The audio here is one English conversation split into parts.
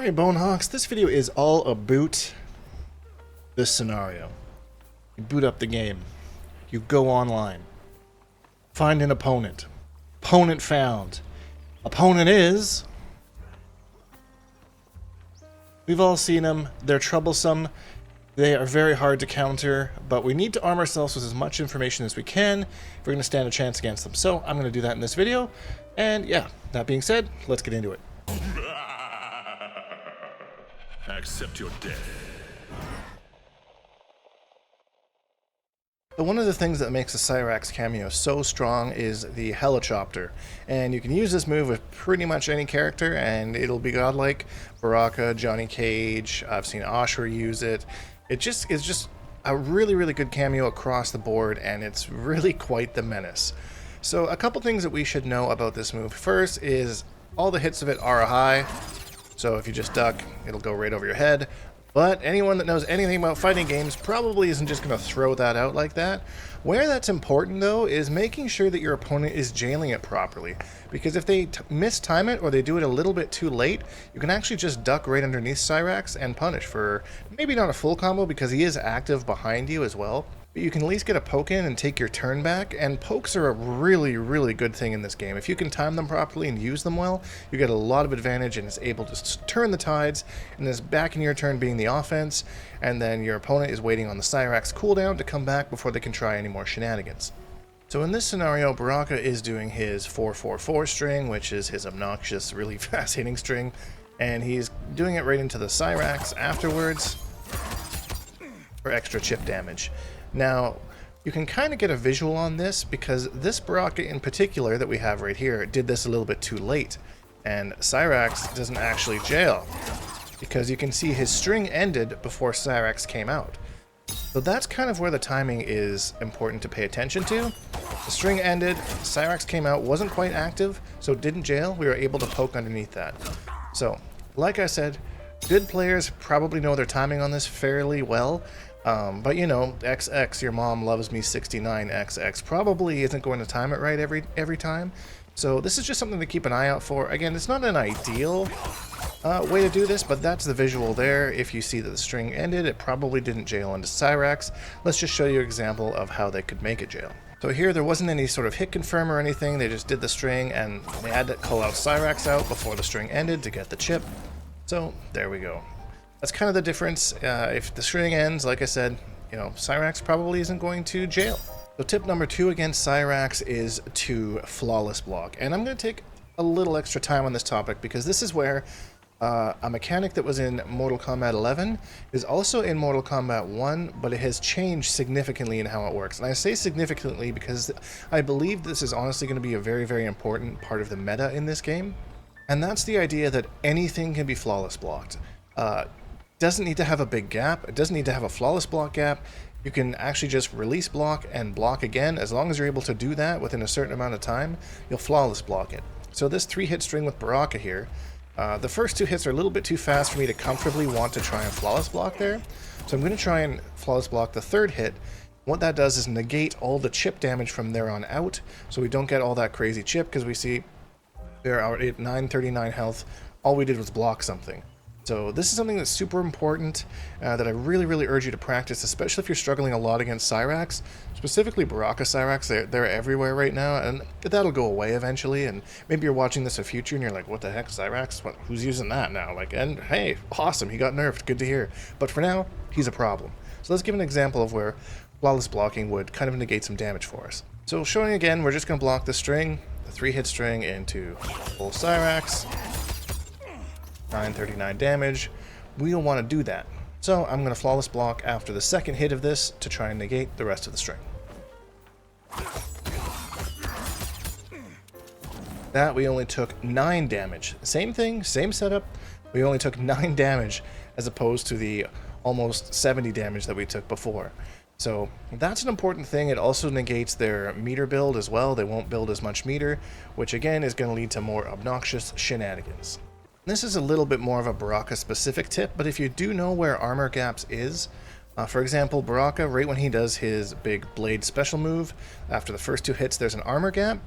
Alright, Bonehawks, this video is all about this scenario. You boot up the game. You go online. Find an opponent. Opponent found. Opponent is... We've all seen them. They're troublesome. They are very hard to counter, but we need to arm ourselves with as much information as we can if we're going to stand a chance against them. So I'm going to do that in this video. And yeah, that being said, let's get into it. Accept your death. One of the things that makes the Cyrax cameo so strong is the Helichoppter, and you can use this move with pretty much any character and it'll be godlike. Baraka, Johnny Cage, I've seen Ashur use it. It is just a really good cameo across the board, and it's really quite the menace. So a couple things that we should know about this move. First is all the hits of it are high, so if you just duck, it'll go right over your head. But anyone that knows anything about fighting games probably isn't just going to throw that out like that. Where that's important, though, is making sure that your opponent is jailing it properly. Because if they mistime it or they do it a little bit too late, you can actually just duck right underneath Cyrax and punish for maybe not a full combo because he is active behind you as well. But you can at least get a poke in and take your turn back, and pokes are a really good thing in this game. If you can time them properly and use them well, you get a lot of advantage and is able to turn the tides, and this back in your turn being the offense, and then your opponent is waiting on the Cyrax cooldown to come back before they can try any more shenanigans. So in this scenario, Baraka is doing his 4-4-4 string, which is his obnoxious, really fast hitting string, and he's doing it right into the Cyrax afterwards for extra chip damage. Now, you can kind of get a visual on this because this Baraka in particular that we have right here did this a little bit too late, and Cyrax doesn't actually jail because you can see his string ended before Cyrax came out. So that's kind of where the timing is important to pay attention to. The string ended, Cyrax came out, wasn't quite active, so didn't jail. We were able to poke underneath that. So, like I said, good players probably know their timing on this fairly well. But you know, XX, your mom loves me 69XX, probably isn't going to time it right every time. So this is just something to keep an eye out for. Again, it's not an ideal way to do this, but that's the visual there. If you see that the string ended, it probably didn't jail into Cyrax. Let's just show you an example of how they could make it jail. So here there wasn't any sort of hit confirm or anything, they just did the string and they had to call out Cyrax out before the string ended to get the chip. So there we go. That's kind of the difference. If the string ends, like I said, you know, Cyrax probably isn't going to jail. So tip number 2 against Cyrax is to flawless block. And I'm going to take a little extra time on this topic because this is where a mechanic that was in Mortal Kombat 11 is also in Mortal Kombat 1, but it has changed significantly in how it works. And I say significantly because I believe this is honestly going to be a very important part of the meta in this game. And that's the idea that anything can be flawless blocked. Doesn't need to have a big gap. It doesn't need to have a flawless block gap. You can actually just release block and block again. As long as you're able to do that within a certain amount of time, you'll flawless block it. So this 3-hit string with Baraka here, the first 2 hits are a little bit too fast for me to comfortably want to try and flawless block there. So I'm going to try and flawless block the 3rd hit. What that does is negate all the chip damage from there on out, so we don't get all that crazy chip, because we see they're already at 939 health. All we did was block something. So this is something that's super important that I really urge you to practice, especially if you're struggling a lot against Cyrax, specifically Baraka Cyrax. They're everywhere right now, and that'll go away eventually. And maybe you're watching this in the future and you're like, what the heck, Cyrax? Who's using that now? Like, and hey, awesome, he got nerfed, good to hear. But for now, he's a problem. So let's give an example of where flawless blocking would kind of negate some damage for us. So showing again, we're just going to block the string, the 3-hit string into full Cyrax. 939 damage. We don't want to do that. So I'm going to flawless block after the 2nd hit of this to try and negate the rest of the string. That we only took 9 damage. Same thing, same setup. We only took 9 damage as opposed to the almost 70 damage that we took before. So that's an important thing. It also negates their meter build as well. They won't build as much meter, which again is going to lead to more obnoxious shenanigans. This is a little bit more of a Baraka specific tip, but if you do know where armor gaps is, for example, Baraka, right when he does his big blade special move, after the first 2 hits there's an armor gap.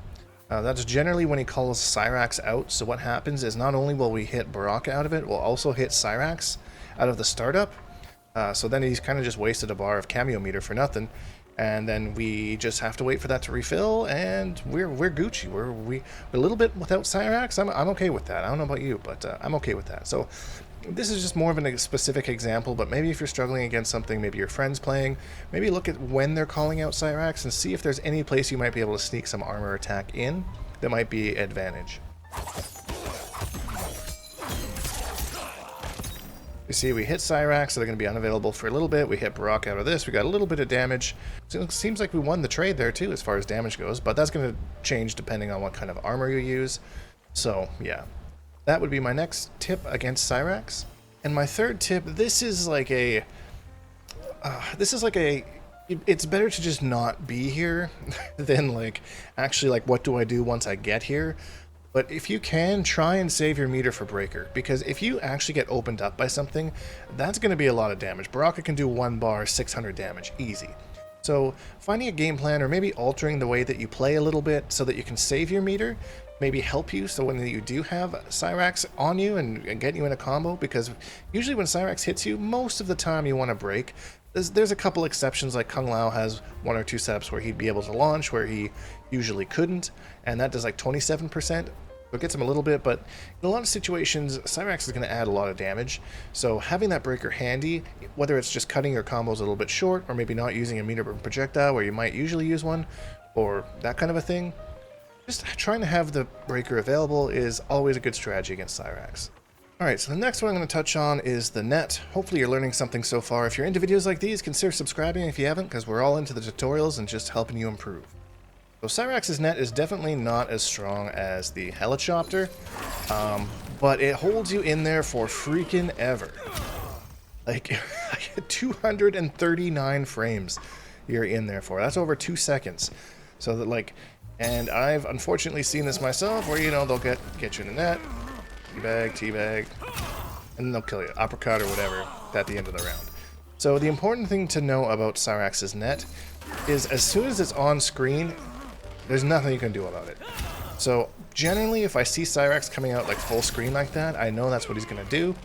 That's generally when he calls Cyrax out. So what happens is not only will we hit Baraka out of it, we'll also hit Cyrax out of the startup. So then he's kind of just wasted a bar of Cameo meter for nothing. And then we just have to wait for that to refill, and we're Gucci. We're a little bit without Cyrax. I'm okay with that. I don't know about you, but I'm okay with that. So this is just more of a specific example, but maybe if you're struggling against something, maybe your friend's playing, maybe look at when they're calling out Cyrax and see if there's any place you might be able to sneak some armor attack in that might be advantage. You see, we hit Cyrax, so they're going to be unavailable for a little bit. We hit Baraka out of this. We got a little bit of damage. So it seems like we won the trade there, too, as far as damage goes. But that's going to change depending on what kind of armor you use. So, yeah. That would be my next tip against Cyrax. And my third tip, this is like a... It's better to just not be here than, like, actually, like, what do I do once I get here? But if you can, try and save your meter for Breaker, because if you actually get opened up by something, that's going to be a lot of damage. Baraka can do 1 bar, 600 damage, easy. So finding a game plan, or maybe altering the way that you play a little bit so that you can save your meter, maybe help you so when you do have Cyrax on you and get you in a combo, because usually when Cyrax hits you, most of the time you want to break. There's a couple exceptions, like Kung Lao has 1 or 2 setups where he'd be able to launch, where he usually couldn't, and that does like 27%. So it gets him a little bit, but in a lot of situations, Cyrax is going to add a lot of damage. So having that breaker handy, whether it's just cutting your combos a little bit short, or maybe not using a meter per projectile where you might usually use one, or that kind of a thing, just trying to have the breaker available is always a good strategy against Cyrax. Alright, so the next one I'm going to touch on is the net. Hopefully you're learning something so far. If you're into videos like these, consider subscribing if you haven't, because we're all into the tutorials and just helping you improve. So Cyrax's net is definitely not as strong as the Helichoppter, but it holds you in there for freaking ever. Like, 239 frames you're in there for. That's over 2 seconds. So that, like, and I've unfortunately seen this myself, where, you know, they'll get you in the net, teabag, and then they'll kill you, uppercut or whatever, at the end of the round. So the important thing to know about Cyrax's net is as soon as it's on screen, there's nothing you can do about it. So generally, if I see Cyrax coming out like full screen like that, I know that's what he's going to do.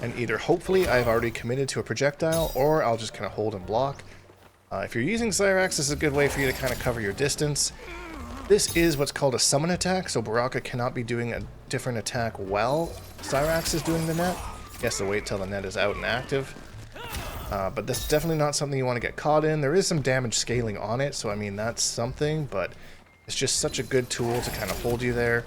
And either hopefully I've already committed to a projectile, or I'll just kind of hold and block. If you're using Cyrax, this is a good way for you to kind of cover your distance. This is what's called a summon attack, so Baraka cannot be doing a different attack while Cyrax is doing the net. He has to wait till the net is out and active. But that's definitely not something you want to get caught in. There is some damage scaling on it, so I mean that's something, but it's just such a good tool to kind of hold you there.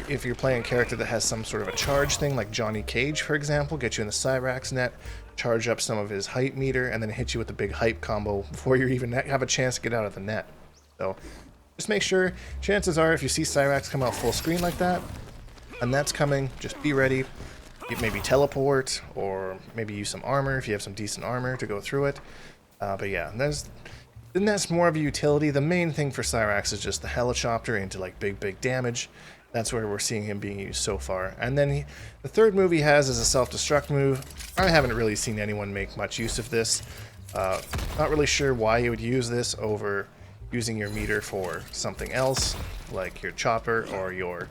If you're playing a character that has some sort of a charge thing, like Johnny Cage, for example, get you in the Cyrax net, charge up some of his hype meter, and then hit you with the big hype combo before you even have a chance to get out of the net. So just make sure, chances are if you see Cyrax come out full screen like that, and that's coming, just be ready. Maybe teleport, or maybe use some armor if you have some decent armor to go through it. But yeah, that's more of a utility. The main thing for Cyrax is just the Helichoppter into like big damage. That's where we're seeing him being used so far. And then the third move he has is a self-destruct move. I haven't really seen anyone make much use of this. Not really sure why you would use this over using your meter for something else, like your chopper or your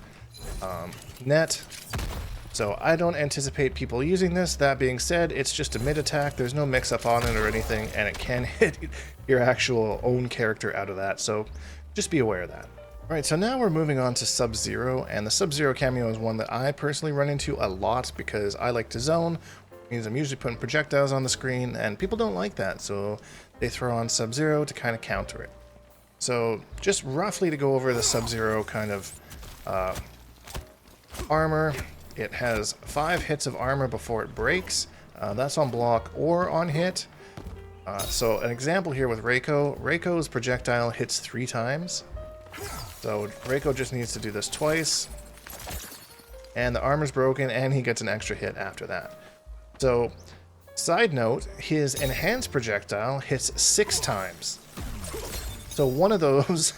net. So I don't anticipate people using this. That being said, it's just a mid-attack. There's no mix-up on it or anything, and it can hit your actual own character out of that, so just be aware of that. Alright, so now we're moving on to Sub-Zero, and the Sub-Zero cameo is one that I personally run into a lot because I like to zone. It means I'm usually putting projectiles on the screen, and people don't like that, so they throw on Sub-Zero to kind of counter it. So just roughly to go over the Sub-Zero kind of armor. It has 5 hits of armor before it breaks. That's on block or on hit. So an example here with Reiko. Reiko's projectile hits 3 times. So Reiko just needs to do this twice. And the armor's broken, and he gets an extra hit after that. So, side note, his enhanced projectile hits 6 times. So one of those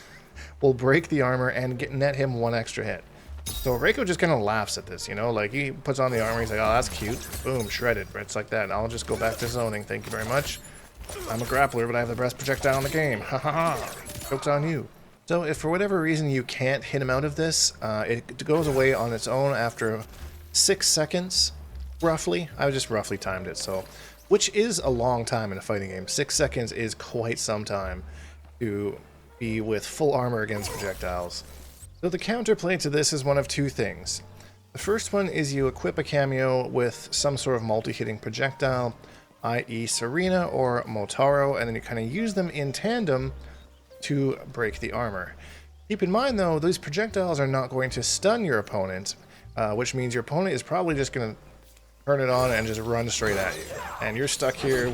will break the armor and net him 1 extra hit. So Reiko just kind of laughs at this, you know, like he puts on the armor, he's like, oh, that's cute. Boom, shredded. It's like that. I'll just go back to zoning. Thank you very much. I'm a grappler, but I have the best projectile in the game. Ha ha ha. Joke's on you. So if for whatever reason you can't hit him out of this, it goes away on its own after 6 seconds, roughly. I just roughly timed it, so which is a long time in a fighting game. 6 seconds is quite some time to be with full armor against projectiles. So the counterplay to this is one of two things. The first one is you equip a cameo with some sort of multi-hitting projectile, i.e. Serena or Motaro, and then you kind of use them in tandem to break the armor. Keep in mind though, these projectiles are not going to stun your opponent, which means your opponent is probably just going to turn it on and just run straight at you. And you're stuck here.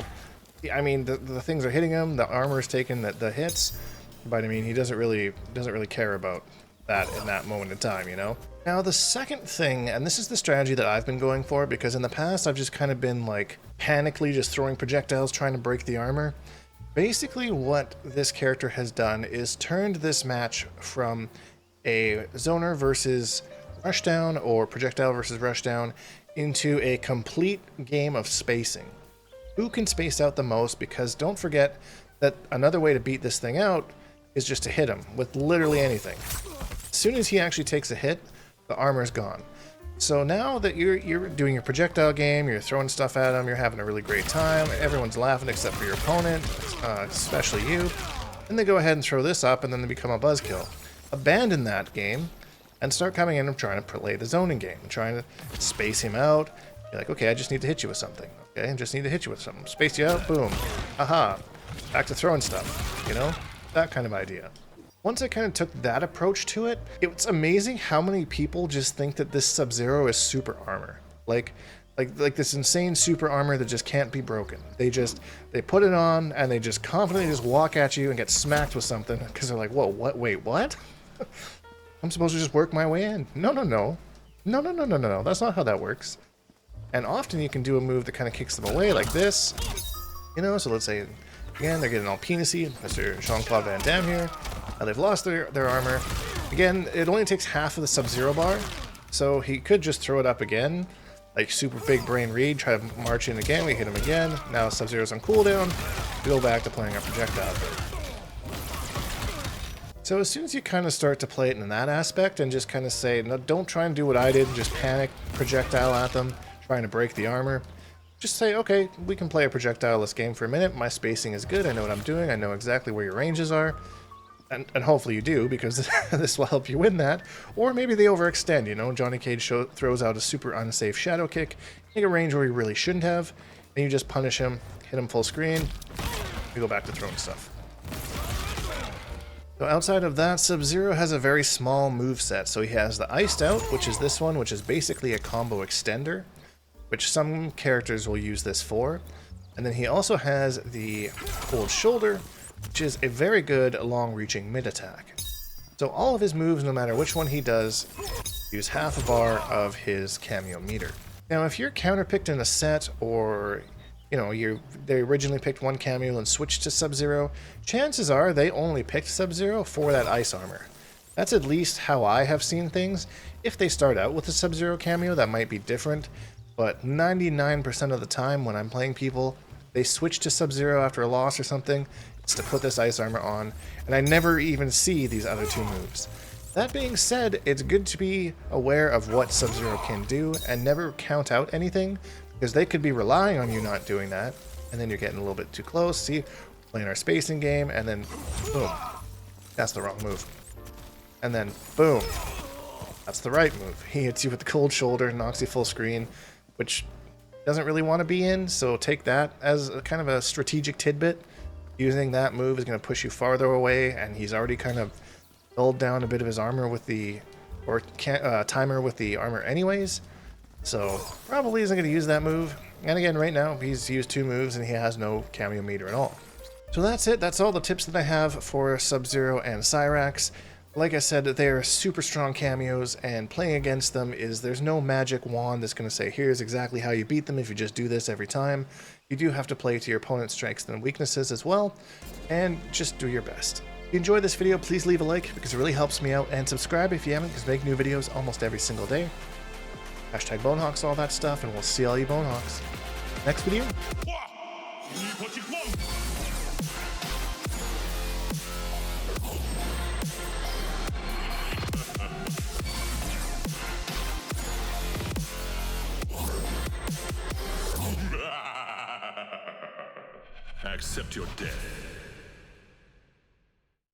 I mean, the things are hitting him, the armor is taking the hits, but I mean, he doesn't really care about that in that moment in time, you know? Now the second thing, and this is the strategy that I've been going for, because in the past I've just kind of been like panically just throwing projectiles trying to break the armor. Basically what this character has done is turned this match from a zoner versus rushdown or projectile versus rushdown into a complete game of spacing. Who can space out the most? Because don't forget that another way to beat this thing out is just to hit him with literally anything. As soon as he actually takes a hit, the armor's gone. So now that you're doing your projectile game, you're throwing stuff at him, you're having a really great time, everyone's laughing except for your opponent, especially you, and they go ahead and throw this up and then they become a buzzkill. Abandon that game and start coming in and trying to play the zoning game, trying to space him out. You're like, okay, I just need to hit you with something. Okay, I just need to hit you with something. Space you out, boom. Aha. Back to throwing stuff, you know? That kind of idea. Once I kind of took that approach to it, it's amazing how many people just think that this Sub-Zero is super armor. Like this insane super armor that just can't be broken. They put it on and they just confidently just walk at you and get smacked with something because they're like, whoa, what? Wait, what? I'm supposed to just work my way in. No. That's not how that works. And often you can do a move that kind of kicks them away like this. You know, so let's say, again, they're getting all penisy. Mr. Jean-Claude Van Damme here. Now they've lost their armor. Again, it only takes half of the Sub-Zero bar, so he could just throw it up again, like super big brain read, try to march in again, we hit him again. Now Sub-Zero's on cooldown, we go back to playing our projectile. So as soon as you kind of start to play it in that aspect and just kind of say, no, don't try and do what I did, just panic projectile at them, trying to break the armor. Just say, okay, we can play a projectile-less game for a minute, my spacing is good, I know what I'm doing, I know exactly where your ranges are. And hopefully you do, because this will help you win that. Or maybe they overextend, you know? Johnny Cage throws out a super unsafe shadow kick, take a range where he really shouldn't have, and you just punish him, hit him full screen, we go back to throwing stuff. So outside of that, Sub-Zero has a very small moveset. So he has the Iced Out, which is this one, which is basically a combo extender, which some characters will use this for. And then he also has the Cold Shoulder, which is a very good long-reaching mid-attack. So all of his moves, no matter which one he does, use half a bar of his cameo meter. Now, if you're counterpicked in a set, or you know, they originally picked one cameo and switched to Sub-Zero, chances are they only picked Sub-Zero for that ice armor. That's at least how I have seen things. If they start out with a Sub-Zero cameo, that might be different, but 99% of the time when I'm playing people, they switch to Sub-Zero after a loss or something, it's to put this ice armor on, and I never even see these other two moves. That being said, it's good to be aware of what Sub-Zero can do and never count out anything, because they could be relying on you not doing that, and then you're getting a little bit too close. See, playing our spacing game, and then boom, that's the wrong move. And then boom, that's the right move. He hits you with the Cold Shoulder, knocks you full screen, which doesn't really want to be in, so take that as a kind of a strategic tidbit. Using that move is going to push you farther away, and he's already kind of dulled down a bit of his armor with the, timer with the armor anyways, so probably isn't going to use that move. And again, right now, he's used two moves, and he has no cameo meter at all. So that's it. That's all the tips that I have for Sub-Zero and Cyrax. Like I said, they are super strong cameos, and playing against them there's no magic wand that's going to say, here's exactly how you beat them if you just do this every time. You do have to play to your opponent's strengths and weaknesses as well, and just do your best. If you enjoyed this video, please leave a like because it really helps me out, and subscribe if you haven't, because I make new videos almost every single day. Hashtag Bonehawks, all that stuff, and we'll see all you Bonehawks. Next video. Accept your death.